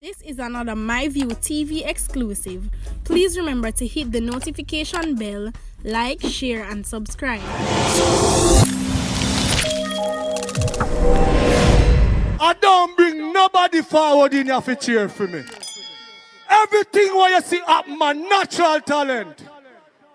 This is another MyView TV exclusive. Please remember to hit the notification bell, like, share, and subscribe. I don't bring nobody forward in here to cheer for me. Everything what you see up, my natural talent.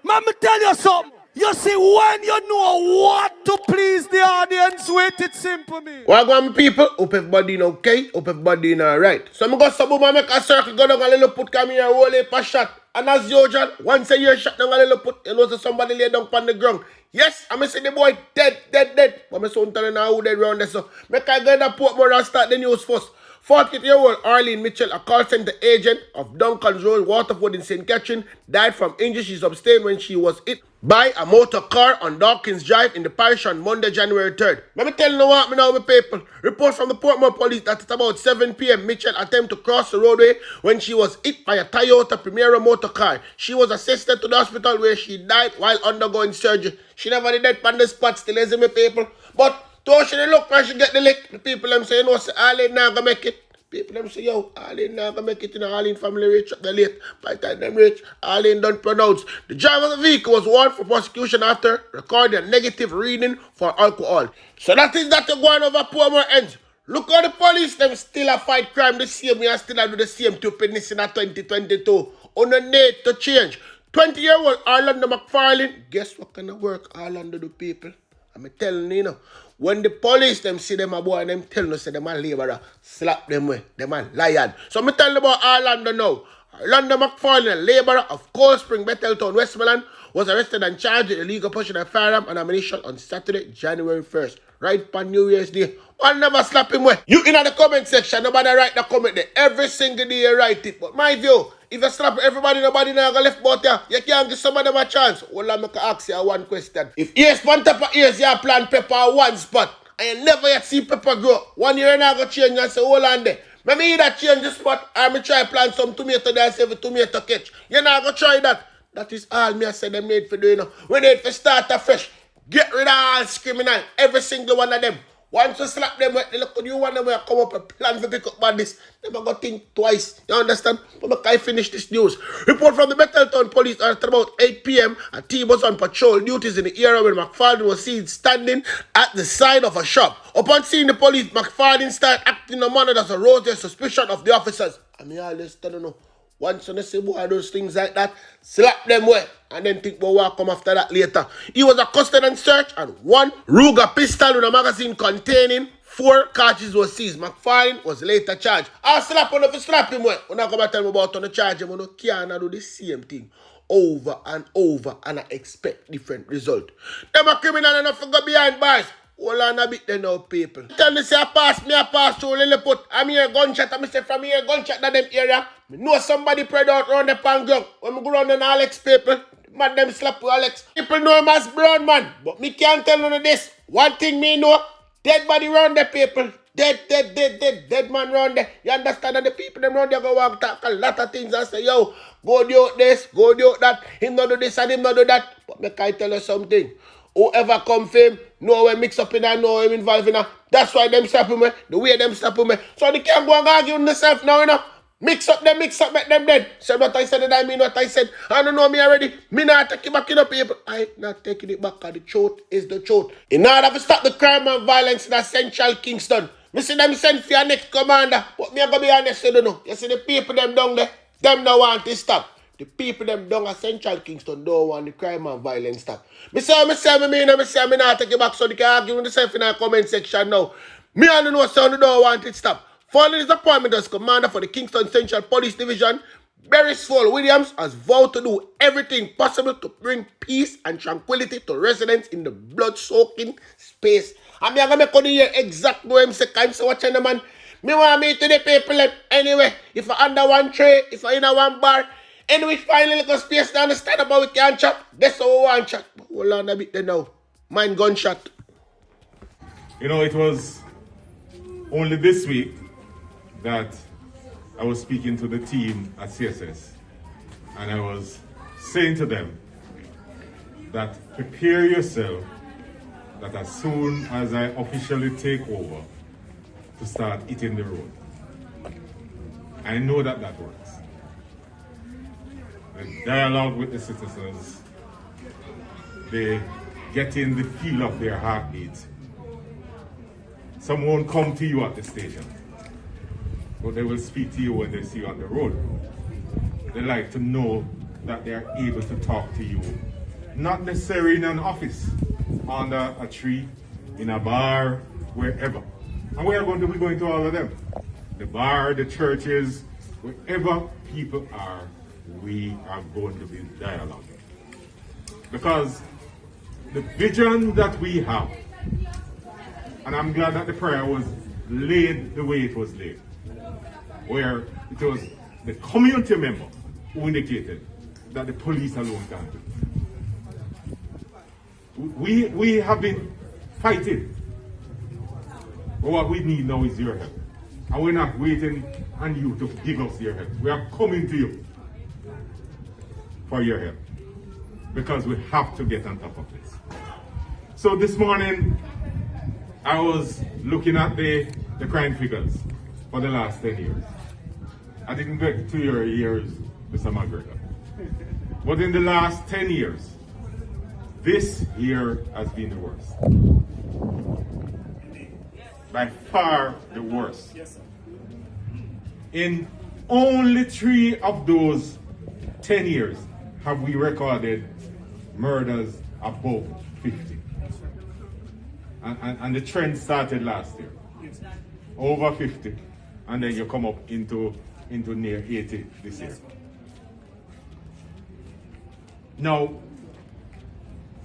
Let me tell you something. You see, when you know what to please the audience with, it's simple, me. Welcome, people. Hope everybody in okay. Hope everybody in alright. So I'm going to make a circle, go down a little put, come here, roll a shot. And as usual, once a year shot down a little put, you know, so somebody lay down on the ground. Yes, I'm going to say the boy dead. But I'm son telling now who dead around there. So make I get the Portmore and start the news first. 40-year-old Orlene Mitchell, a call center agent of Duncan's Road, Waterford in St. Catherine, died from injuries she sustained when she was hit by a motor car on Dawkins Drive in the parish on Monday, January 3rd. Let me tell you what, now, my people. Reports from the Portmore police that at about 7 p.m., Mitchell attempted to cross the roadway when she was hit by a Toyota Primera motor car. She was assisted to the hospital where she died while undergoing surgery. She never did that on the spot, still is my people. But though she look when she get the lick, the people them say, you know, say, Arlene not gonna make it. People them say, yo, Arlene not gonna make it in the Arlene family rich up the late. By the time them rich, Arlene don't pronounce. The driver of the vehicle was warned for prosecution after recording a negative reading for alcohol. So that is that going over Portmore ends. Look how the police them still a fight crime the same way and still do the same stupidness in 2022. On the need to change. 20-year-old Orlando McFarlane, guess what kind of work Orlando do, people? I'm telling you, when the police them see them a boy and them tell us say them a laborer, slap them way, them a lion. So I'm telling about Orlando now. Orlando McFarlane, a laborer of Cold Spring, Betheltown, Westmoreland, was arrested and charged with illegal possession of firearm and ammunition on Saturday, January 1st. Right on New Year's Day. One never slap him way. You in the comment section, nobody write the comment there. Every single day you write it. But my view, if you slap everybody, nobody now gonna left about you. You can't give some of them a chance. Well, I'm gonna ask you one question. If ears one type of ears, you plant pepper one spot, and you never yet see pepper grow, 1 year now gonna change and say, hold on there. Maybe either change the spot, or me try plant some tomato there and see if a tomato catch. You're not gonna try that. That is all me I said them need for doing. We need to start afresh. Get rid of all criminal, every single one of them. Once you slap them, they look at you one of them come up and plan to pick up badness. They never got think twice. You understand? But I finish this news. Report from the Betheltown police at about 8 p.m. A team was on patrol duties in the area when McFarlane was seen standing at the side of a shop. Upon seeing the police, McFarlane started acting in a manner that arose their suspicion of the officers. I mean, I just don't know. Once you see boy those things like that, slap them way, and then think about what come after that later. He was accosted and searched, and one Ruger pistol with a magazine containing 4 cartridges was seized. McFarlane was later charged. I'll slap him if you slap him way. When I come and tell me about on the charge, I'm going to do the same thing over and over, and I expect different result. Them a criminal enough to go behind bars. Hold on a bit then now, people. Tell me say I pass through Lilliput. I'm here gunshot. I'm say from here gunshot that them area. Me know somebody spread out around the Gąng. When me go around and Alex people, man them slap with Alex. People know him as Brown man. But me can't tell none of this. One thing me know, dead body around the people. Dead man around there. You understand that the people them around there go walk talk a lot of things and say, yo, go do this, go do that. Him not do this and him not do that. But me can tell you something. Whoever come fame, know we mix up in that, know we involved in that. That's why them stop me, the way them stop me. So they can't go and argue with themselves now, you know. Mix up, make them dead. Say what I said and I mean what I said. I don't know me already. Me not take it back in the people. I not taking it back because the truth is the truth. In order to stop the crime and violence in the Central Kingston, me see them send for your next commander. But me I go be honest, you don't know. You see the people them down there, them don't want to stop. The people them down at Central Kingston don't want the crime and violence stop. Me say me not take it back so they can argue with themselves in the comment section now. Me I don't know so they don't want it stop. Following his appointment as commander for the Kingston Central Police Division, Beresford Williams has vowed to do everything possible to bring peace and tranquility to residents in the blood-soaking space. And me I gonna make on the exact know him say, I'm so watching the man. Me want me to the people anyway. If I under one tray, if I in a one bar, anyway, find a little space to understand about we can chat. That's how we want chat. Hold on a bit there now. Mind gunshot. You know, it was only this week that I was speaking to the team at CSS. And I was saying to them that prepare yourself that as soon as I officially take over, to start hitting the road. I know that that works. The dialogue with the citizens, they get in the feel of their heartbeat. Some won't come to you at the station, but they will speak to you when they see you on the road. They like to know that they are able to talk to you, not necessarily in an office, under a tree, in a bar, wherever. And we are going to be going to all of them. The bar, the churches, wherever people are, we are going to be dialoguing. Because the vision that we have, and I'm glad that the prayer was laid the way it was laid, where it was the community member who indicated that the police alone can't do it. We have been fighting, but what we need now is your help. And we're not waiting on you to give us your help. We are coming to you for your help, because we have to get on top of this. So this morning, I was looking at the crime figures for the last 10 years. I didn't get to your years, Mr. McGregor. But in the last 10 years, this year has been the worst. By far the worst. In only 3 of those 10 years have we recorded murders above 50. And the trend started last year. Over 50. And then you come up into near 80 this year. Now,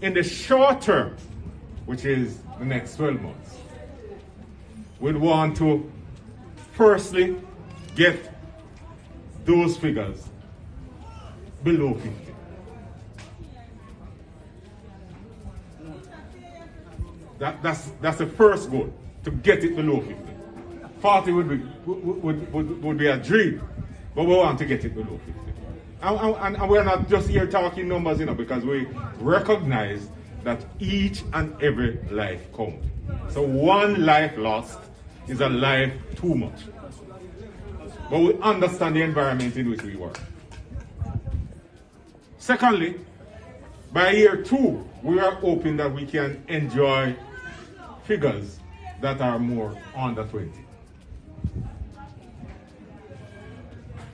in the short term, which is the next 12 months, we'd want to firstly get those figures below 50. That's the first goal, to get it below 50. 40 would be a dream, but we want to get it below 50. And we're not just here talking numbers, because we recognize that each and every life counts. So one life lost is a life too much. But we understand the environment in which we work. Secondly, by year 2, we are hoping that we can enjoy figures that are more under 20.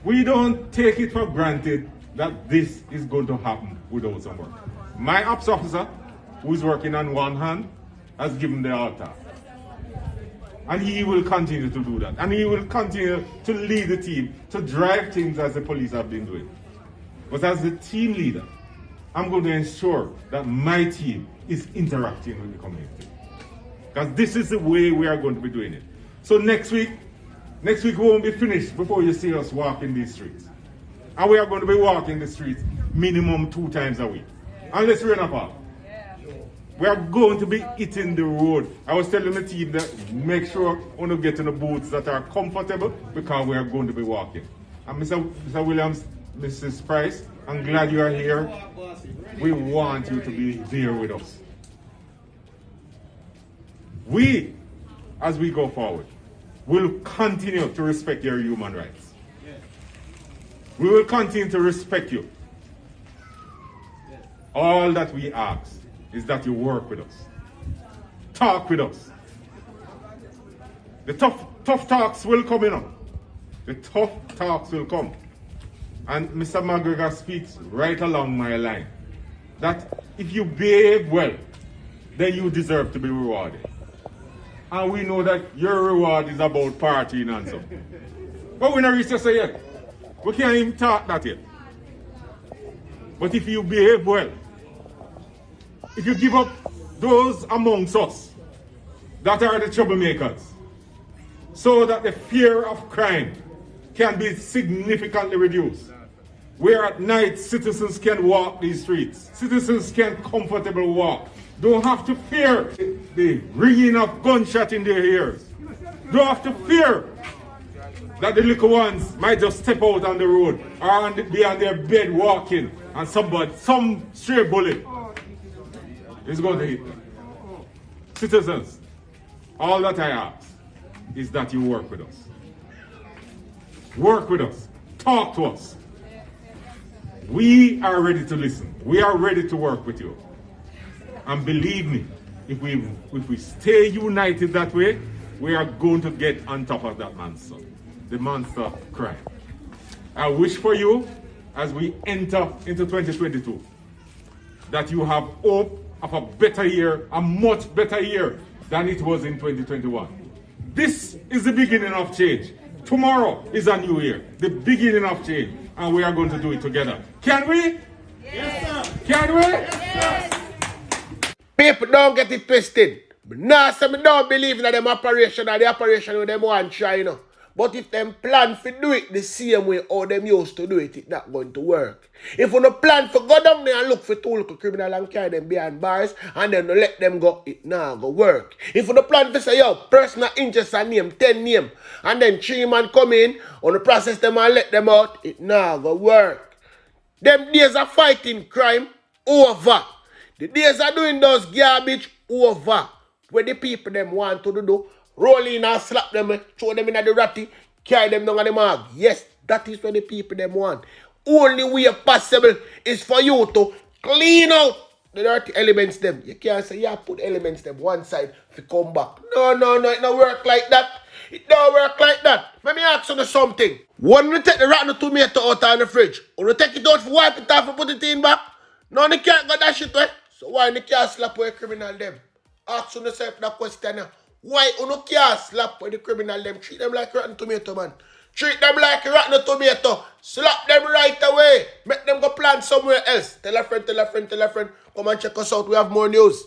We don't take it for granted that this is going to happen without some work. My ops officer, who is working on one hand, has given the altar. And he will continue to do that. And he will continue to lead the team, to drive things as the police have been doing. But as the team leader, I'm going to ensure that my team is interacting with the community. Because this is the way we are going to be doing it. So next week we won't be finished before you see us walking these streets. And we are going to be walking the streets minimum 2 times a week. Unless we're not off. We are going to be hitting the road. I was telling the team that make sure we want to get in the boots that are comfortable, because we are going to be walking. And Mr. Williams, Mrs. Price, I'm glad you are here. We want you to be there with us. We, as we go forward, will continue to respect your human rights. We will continue to respect you. All that we ask is that you work with us. Talk with us. The tough talks will come in. The tough talks will come. And Mr. McGregor speaks right along my line, that if you behave well, then you deserve to be rewarded. And we know that your reward is about partying and so. But we're not reached to say yet. We can't even talk that yet. But if you behave well, if you give up those amongst us that are the troublemakers, so that the fear of crime can be significantly reduced, where at night citizens can walk these streets, citizens can comfortably walk, don't have to fear the ringing of gunshot in their ears, don't have to fear that the little ones might just step out on the road or be on their bed walking and some stray bullet is going to hit them. Citizens, all that I ask is that you work with us. Work with us. Talk to us. We are ready to listen. We are ready to work with you. And believe me, if we stay united that way, we are going to get on top of that monster. The monster of crime. I wish for you, as we enter into 2022, that you have hope of a better year, a much better year than it was in 2021. This is the beginning of change. Tomorrow is a new year, the beginning of change, and we are going to do it together. Can we? Yes, sir. Can we? Yes. People don't get it twisted. Nah, so me don't believe in them operation or the operation with them want try, you know. But if them plan to do it the same way how them used to do it, it's not going to work. If you no plan for go down there and look for two little criminal and carry them behind bars and then no let them go, it not go work. If you no plan to say, yo, personal interest and name, 10 name, and then 3 man come in, on the process them and let them out, it not go work. Them days of fighting crime, over. The days of doing those garbage, over. Where the people them want to do, roll in and slap them, throw them in the ratty, carry them down on the mark. Yes, that is what the people them want. Only way possible is for you to clean out the dirty elements them. You can't say, yeah, put elements them one side if you come back. No, it don't work like that. It don't work like that. Let me ask you something. When you take the rotten tomato out of the fridge, when you take it out for wipe it off and put it in back, no, you can't go that shit way. So why you can't slap away criminal them? Ask yourself that question. Why you can't slap with the criminal them? Treat them like rotten tomato, man. Treat them like rotten tomato. Slap them right away. Make them go plant somewhere else. Tell a friend. Come and check us out. We have more news.